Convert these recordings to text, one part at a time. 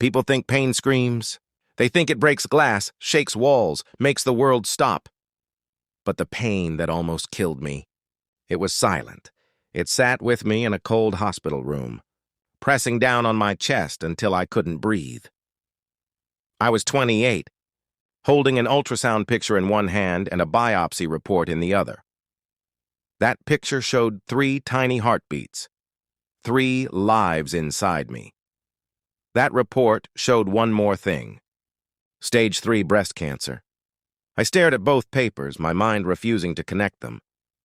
People think pain screams. They think it breaks glass, shakes walls, makes the world stop. But the pain that almost killed me, it was silent. It sat with me in a cold hospital room, pressing down on my chest until I couldn't breathe. I was 28, holding an ultrasound picture in one hand and a biopsy report in the other. That picture showed 3 tiny heartbeats, 3 lives inside me. That report showed one more thing: stage 3 breast cancer. I stared at both papers, my mind refusing to connect them.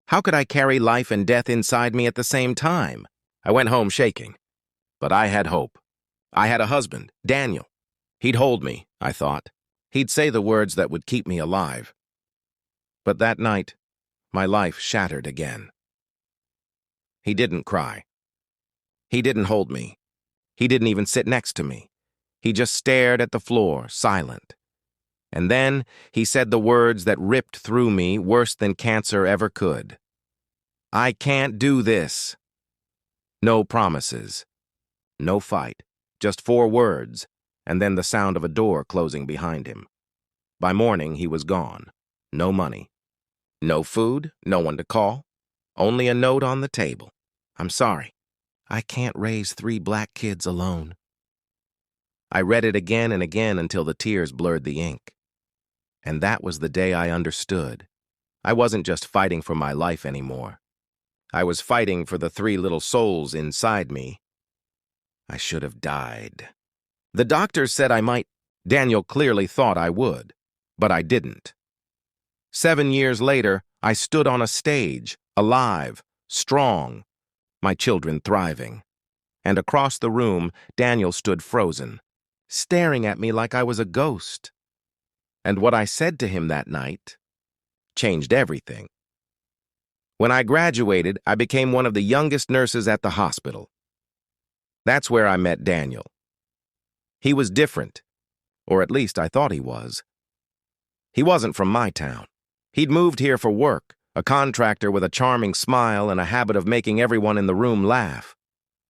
How could I carry life and death inside me at the same time? I went home shaking. But I had hope. I had a husband, Daniel. He'd hold me, I thought. He'd say the words that would keep me alive. But that night, my life shattered again. He didn't cry. He didn't hold me. He didn't even sit next to me. He just stared at the floor, silent. And then he said the words that ripped through me worse than cancer ever could. I can't do this. No promises. No fight. Just 4 words, and then the sound of a door closing behind him. By morning, he was gone. No money. No food, no one to call. Only a note on the table. I'm sorry. I can't raise 3 black kids alone. I read it again and again until the tears blurred the ink. And that was the day I understood. I wasn't just fighting for my life anymore. I was fighting for the 3 little souls inside me. I should have died. The doctors said I might. Daniel clearly thought I would, but I didn't. 7 years later, I stood on a stage, alive, strong, my children thriving. And across the room, Daniel stood frozen, staring at me like I was a ghost. And what I said to him that night changed everything. When I graduated, I became one of the youngest nurses at the hospital. That's where I met Daniel. He was different, or at least I thought he was. He wasn't from my town. He'd moved here for work, a contractor with a charming smile and a habit of making everyone in the room laugh.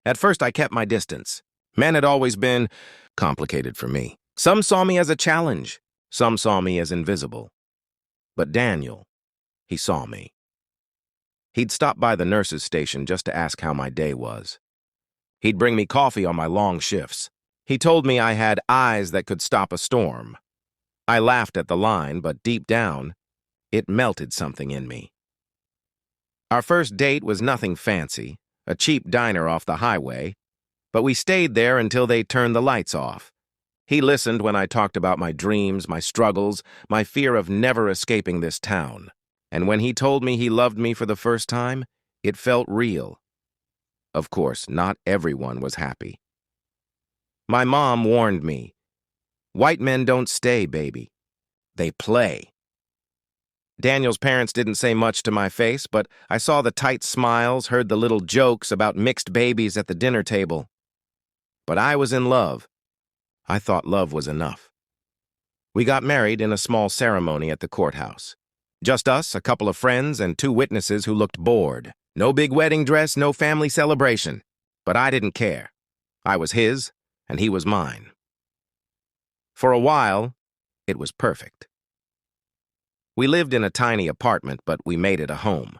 At first, I kept my distance. Men had always been complicated for me. Some saw me as a challenge. Some saw me as invisible. But Daniel, he saw me. He'd stop by the nurse's station just to ask how my day was. He'd bring me coffee on my long shifts. He told me I had eyes that could stop a storm. I laughed at the line, but deep down, it melted something in me. Our first date was nothing fancy, a cheap diner off the highway, but we stayed there until they turned the lights off. He listened when I talked about my dreams, my struggles, my fear of never escaping this town. And when he told me he loved me for the first time, it felt real. Of course, not everyone was happy. My mom warned me, "White men don't stay, baby. They play." Daniel's parents didn't say much to my face, but I saw the tight smiles, heard the little jokes about mixed babies at the dinner table. But I was in love. I thought love was enough. We got married in a small ceremony at the courthouse. Just us, a couple of friends, and 2 witnesses who looked bored. No big wedding dress, no family celebration. But I didn't care. I was his, and he was mine. For a while, it was perfect. We lived in a tiny apartment, but we made it a home.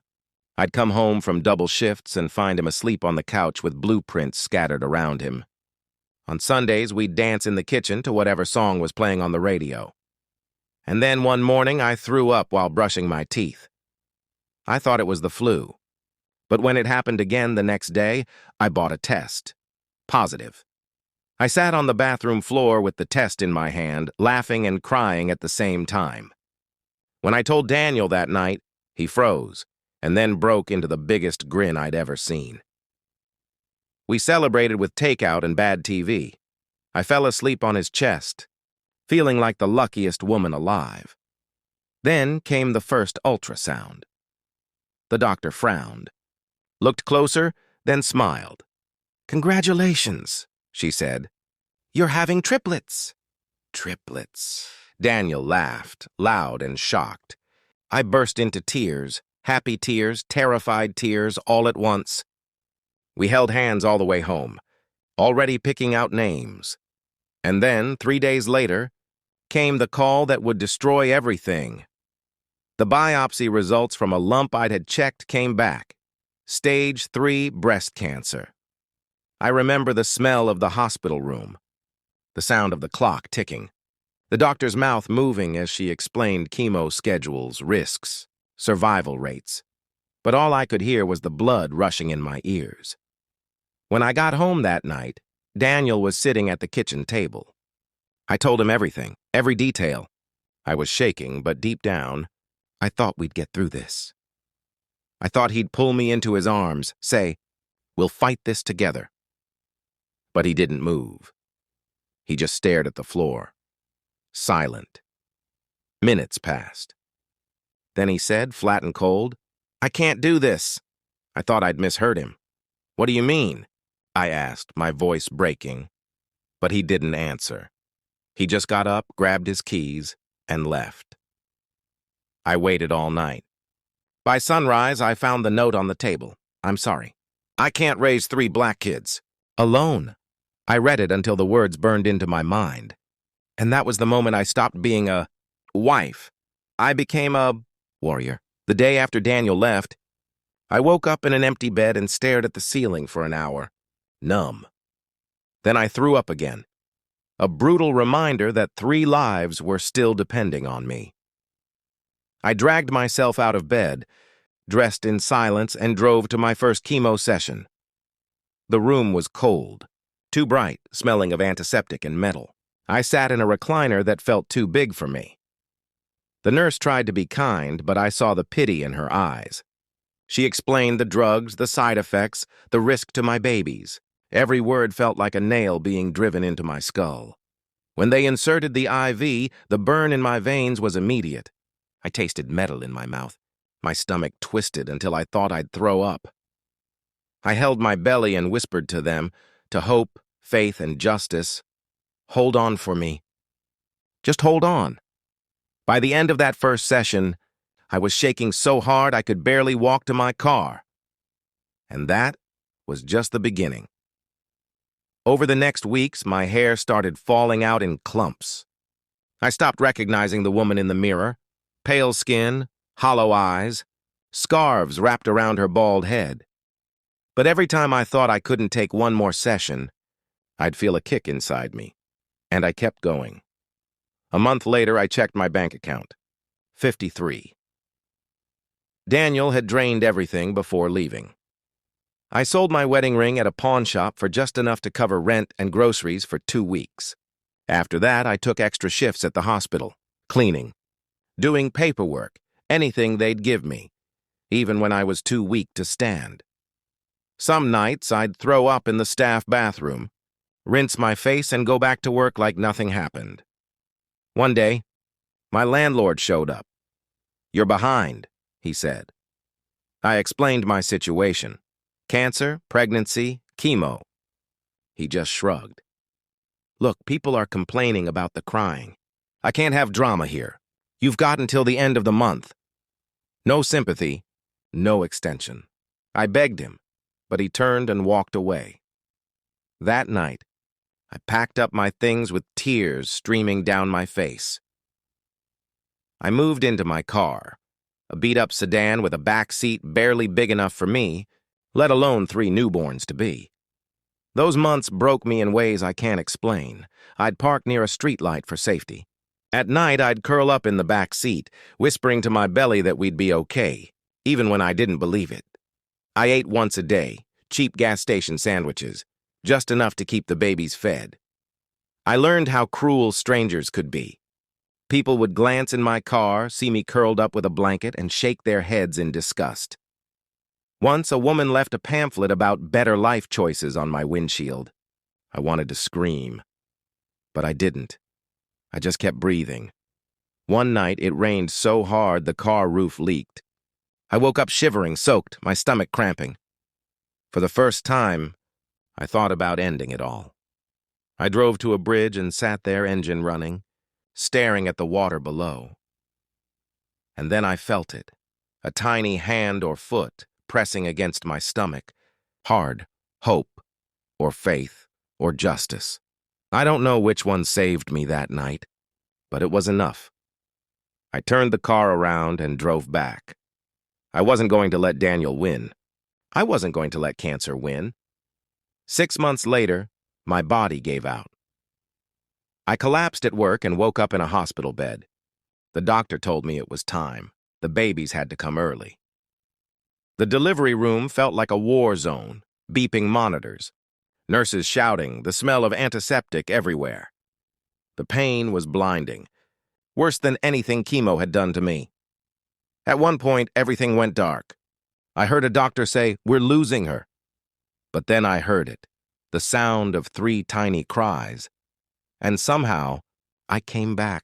I'd come home from double shifts and find him asleep on the couch with blueprints scattered around him. On Sundays, we'd dance in the kitchen to whatever song was playing on the radio. And then one morning, I threw up while brushing my teeth. I thought it was the flu. But when it happened again the next day, I bought a test. Positive. I sat on the bathroom floor with the test in my hand, laughing and crying at the same time. When I told Daniel that night, he froze, and then broke into the biggest grin I'd ever seen. We celebrated with takeout and bad TV. I fell asleep on his chest, feeling like the luckiest woman alive. Then came the first ultrasound. The doctor frowned, looked closer, then smiled. "Congratulations," she said. "You're having triplets." Triplets. Daniel laughed, loud and shocked. I burst into tears, happy tears, terrified tears, all at once. We held hands all the way home, already picking out names. And then, 3 days later, came the call that would destroy everything. The biopsy results from a lump I had checked came back. Stage 3 breast cancer. I remember the smell of the hospital room, the sound of the clock ticking, the doctor's mouth moving as she explained chemo schedules, risks, survival rates. But all I could hear was the blood rushing in my ears. When I got home that night, Daniel was sitting at the kitchen table. I told him everything, every detail. I was shaking, but deep down, I thought we'd get through this. I thought he'd pull me into his arms, say, "We'll fight this together." But he didn't move. He just stared at the floor, silent. Minutes passed. Then he said, flat and cold, "I can't do this." I thought I'd misheard him. "What do you mean?" I asked, my voice breaking. But he didn't answer. He just got up, grabbed his keys, and left. I waited all night. By sunrise, I found the note on the table. "I'm sorry. I can't raise 3 black kids. Alone." I read it until the words burned into my mind. And that was the moment I stopped being a wife. I became a warrior. The day after Daniel left, I woke up in an empty bed and stared at the ceiling for an hour, numb. Then I threw up again. A brutal reminder that 3 lives were still depending on me. I dragged myself out of bed, dressed in silence, and drove to my first chemo session. The room was cold, too bright, smelling of antiseptic and metal. I sat in a recliner that felt too big for me. The nurse tried to be kind, but I saw the pity in her eyes. She explained the drugs, the side effects, the risk to my babies. Every word felt like a nail being driven into my skull. When they inserted the IV, the burn in my veins was immediate. I tasted metal in my mouth. My stomach twisted until I thought I'd throw up. I held my belly and whispered to them, to hope, faith, and justice, "Hold on for me. Just hold on." By the end of that first session, I was shaking so hard I could barely walk to my car. And that was just the beginning. Over the next weeks, my hair started falling out in clumps. I stopped recognizing the woman in the mirror. Pale skin, hollow eyes, scarves wrapped around her bald head. But every time I thought I couldn't take one more session, I'd feel a kick inside me, and I kept going. A month later, I checked my bank account. 53. Daniel had drained everything before leaving. I sold my wedding ring at a pawn shop for just enough to cover rent and groceries for 2 weeks. After that, I took extra shifts at the hospital, cleaning, doing paperwork, anything they'd give me, even when I was too weak to stand. Some nights, I'd throw up in the staff bathroom, rinse my face, and go back to work like nothing happened. One day, my landlord showed up. "You're behind," he said. I explained my situation. Cancer, pregnancy, chemo. He just shrugged. "Look, people are complaining about the crying. I can't have drama here. You've got until the end of the month." No sympathy, no extension. I begged him, but he turned and walked away. That night, I packed up my things with tears streaming down my face. I moved into my car, a beat-up sedan with a back seat barely big enough for me, let alone 3 newborns to be. Those months broke me in ways I can't explain. I'd park near a streetlight for safety. At night, I'd curl up in the back seat, whispering to my belly that we'd be okay, even when I didn't believe it. I ate once a day, cheap gas station sandwiches, just enough to keep the babies fed. I learned how cruel strangers could be. People would glance in my car, see me curled up with a blanket, and shake their heads in disgust. Once, a woman left a pamphlet about better life choices on my windshield. I wanted to scream, but I didn't. I just kept breathing. One night, it rained so hard the car roof leaked. I woke up shivering, soaked, my stomach cramping. For the first time, I thought about ending it all. I drove to a bridge and sat there, engine running, staring at the water below. And then I felt it, a tiny hand or foot pressing against my stomach, hard, hope, or faith, or justice. I don't know which one saved me that night, but it was enough. I turned the car around and drove back. I wasn't going to let Daniel win. I wasn't going to let cancer win. 6 months later, my body gave out. I collapsed at work and woke up in a hospital bed. The doctor told me it was time. The babies had to come early. The delivery room felt like a war zone, beeping monitors, nurses shouting, the smell of antiseptic everywhere. The pain was blinding, worse than anything chemo had done to me. At one point, everything went dark. I heard a doctor say, "We're losing her." But then I heard it, the sound of 3 tiny cries. And somehow, I came back.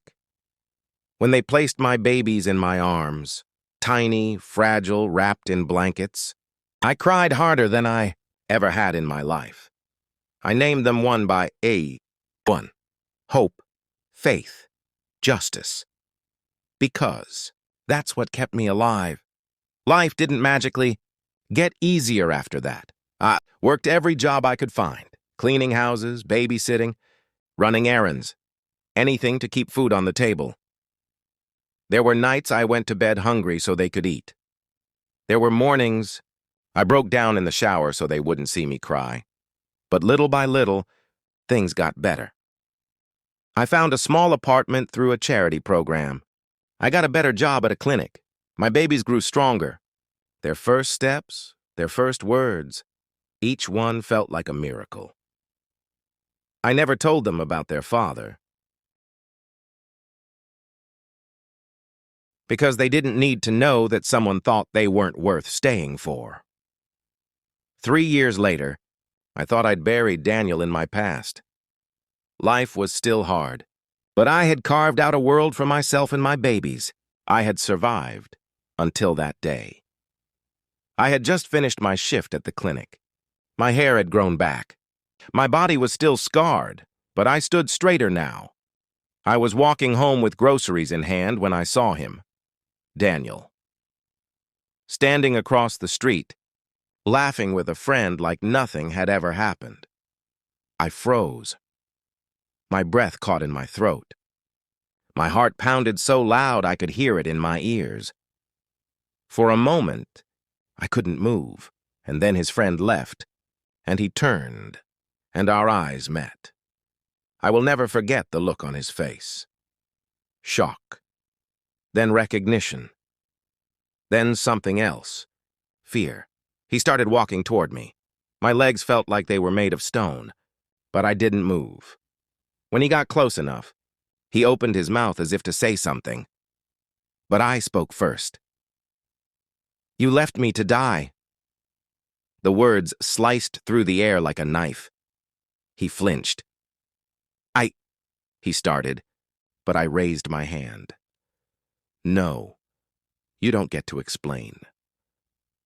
When they placed my babies in my arms, tiny, fragile, wrapped in blankets, I cried harder than I ever had in my life. I named them one by A. 1. Hope, faith, justice. Because that's what kept me alive. Life didn't magically get easier after that. I worked every job I could find, cleaning houses, babysitting, running errands, anything to keep food on the table. There were nights I went to bed hungry so they could eat. There were mornings I broke down in the shower so they wouldn't see me cry. But little by little, things got better. I found a small apartment through a charity program. I got a better job at a clinic. My babies grew stronger. Their first steps, their first words, each one felt like a miracle. I never told them about their father, because they didn't need to know that someone thought they weren't worth staying for. 3 years later, I thought I'd buried Daniel in my past. Life was still hard, but I had carved out a world for myself and my babies. I had survived until that day. I had just finished my shift at the clinic. My hair had grown back. My body was still scarred, but I stood straighter now. I was walking home with groceries in hand when I saw him, Daniel, standing across the street, laughing with a friend like nothing had ever happened. I froze. My breath caught in my throat. My heart pounded so loud I could hear it in my ears. For a moment, I couldn't move, and then his friend left, and he turned, and our eyes met. I will never forget the look on his face. Shock. Then recognition. Then something else. Fear. He started walking toward me. My legs felt like they were made of stone, but I didn't move. When he got close enough, he opened his mouth as if to say something. But I spoke first. "You left me to die." The words sliced through the air like a knife. He flinched. He started, but I raised my hand. "No, you don't get to explain."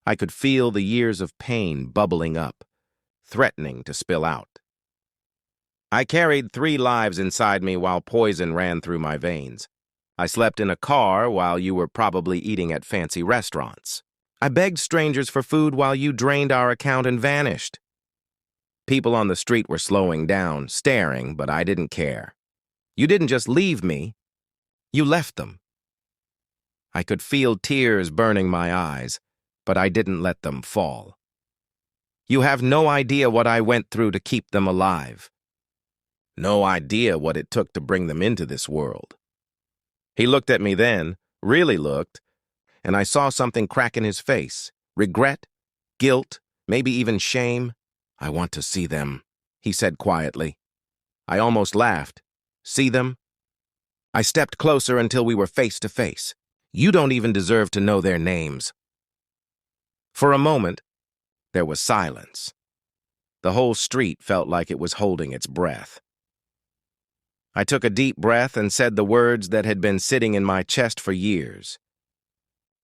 I could feel the years of pain bubbling up, threatening to spill out. I carried 3 lives inside me while poison ran through my veins. I slept in a car while you were probably eating at fancy restaurants. I begged strangers for food while you drained our account and vanished. People on the street were slowing down, staring, but I didn't care. You didn't just leave me, you left them. I could feel tears burning my eyes, but I didn't let them fall. You have no idea what I went through to keep them alive. No idea what it took to bring them into this world. He looked at me then, really looked, and I saw something crack in his face. Regret, guilt, maybe even shame. "I want to see them," he said quietly. I almost laughed. "See them?" I stepped closer until we were face to face. "You don't even deserve to know their names." For a moment, there was silence. The whole street felt like it was holding its breath. I took a deep breath and said the words that had been sitting in my chest for years.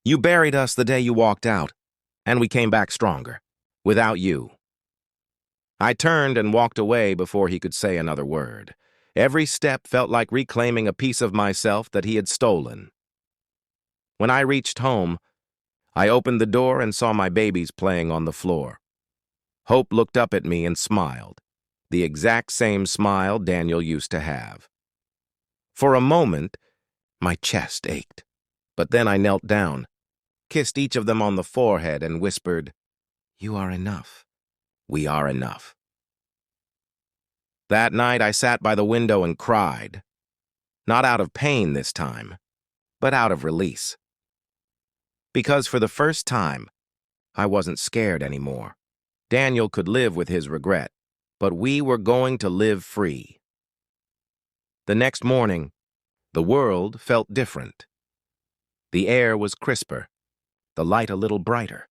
"You buried us the day you walked out, and we came back stronger, without you." I turned and walked away before he could say another word. Every step felt like reclaiming a piece of myself that he had stolen. When I reached home, I opened the door and saw my babies playing on the floor. Hope looked up at me and smiled. the exact same smile Daniel used to have. For a moment, my chest ached, but then I knelt down, kissed each of them on the forehead, and whispered, "You are enough. We are enough." That night I sat by the window and cried, not out of pain this time, but out of release. Because for the first time, I wasn't scared anymore. Daniel could live with his regret, but we were going to live free. The next morning, the world felt different. The air was crisper, the light a little brighter.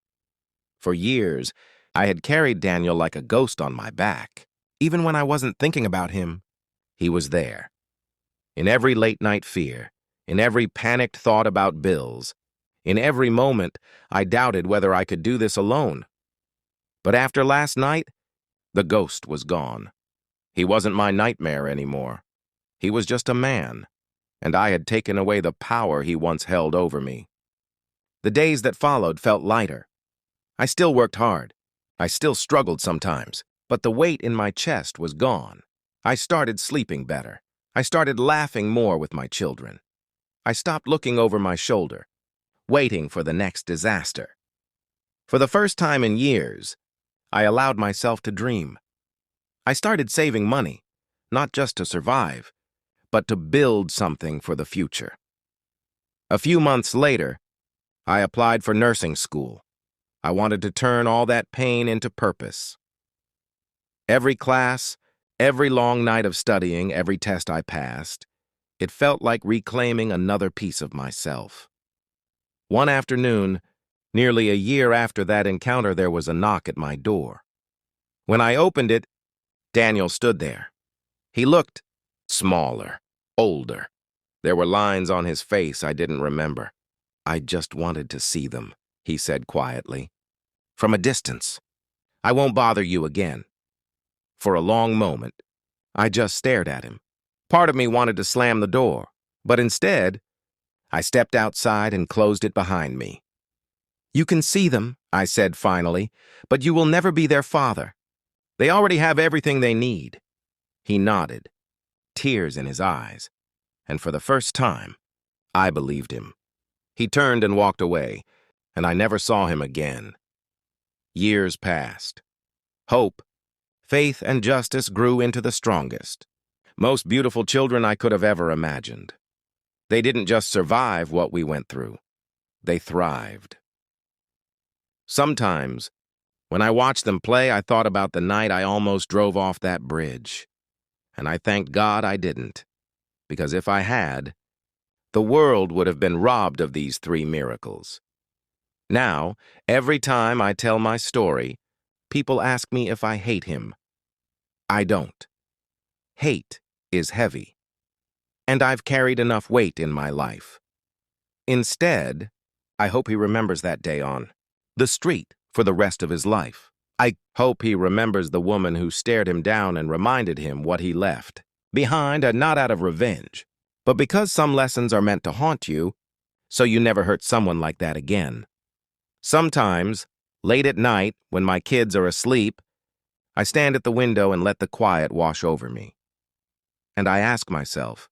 For years, I had carried Daniel like a ghost on my back. Even when I wasn't thinking about him, he was there. In every late-night fear, in every panicked thought about bills, in every moment, I doubted whether I could do this alone. But after last night, the ghost was gone. He wasn't my nightmare anymore. He was just a man, and I had taken away the power he once held over me. The days that followed felt lighter. I still worked hard. I still struggled sometimes, but the weight in my chest was gone. I started sleeping better. I started laughing more with my children. I stopped looking over my shoulder, waiting for the next disaster. For the first time in years, I allowed myself to dream. I started saving money, not just to survive, but to build something for the future. A few months later, I applied for nursing school. I wanted to turn all that pain into purpose. Every class, every long night of studying, every test I passed, it felt like reclaiming another piece of myself. One afternoon, nearly a year after that encounter, there was a knock at my door. When I opened it, Daniel stood there. He looked smaller, older. There were lines on his face I didn't remember. "I just wanted to see them," he said quietly. "From a distance. I won't bother you again." For a long moment, I just stared at him. Part of me wanted to slam the door, but instead, I stepped outside and closed it behind me. "You can see them," I said finally, "but you will never be their father. They already have everything they need." He nodded, tears in his eyes, and for the first time, I believed him. He turned and walked away, and I never saw him again. Years passed. Hope, faith, and justice grew into the strongest, most beautiful children I could have ever imagined. They didn't just survive what we went through. They thrived. Sometimes, when I watched them play, I thought about the night I almost drove off that bridge. And I thanked God I didn't, because if I had, the world would have been robbed of these 3 miracles. Now, every time I tell my story, people ask me if I hate him. I don't. Hate is heavy, and I've carried enough weight in my life. Instead, I hope he remembers that day on the street for the rest of his life. I hope he remembers the woman who stared him down and reminded him what he left behind, and not out of revenge, but because some lessons are meant to haunt you, so you never hurt someone like that again. Sometimes, late at night, when my kids are asleep, I stand at the window and let the quiet wash over me. And I ask myself,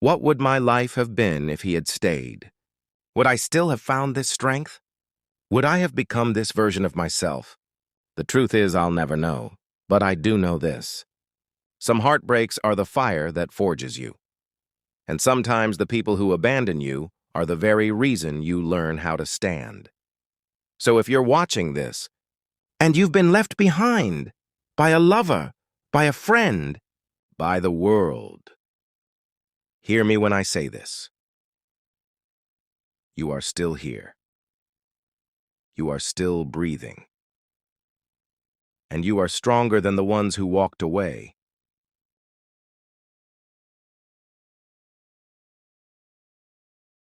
what would my life have been if he had stayed? Would I still have found this strength? Would I have become this version of myself? The truth is, I'll never know, but I do know this. Some heartbreaks are the fire that forges you. And sometimes the people who abandon you are the very reason you learn how to stand. So if you're watching this, and you've been left behind by a lover, by a friend, by the world, hear me when I say this. You are still here. You are still breathing. And you are stronger than the ones who walked away.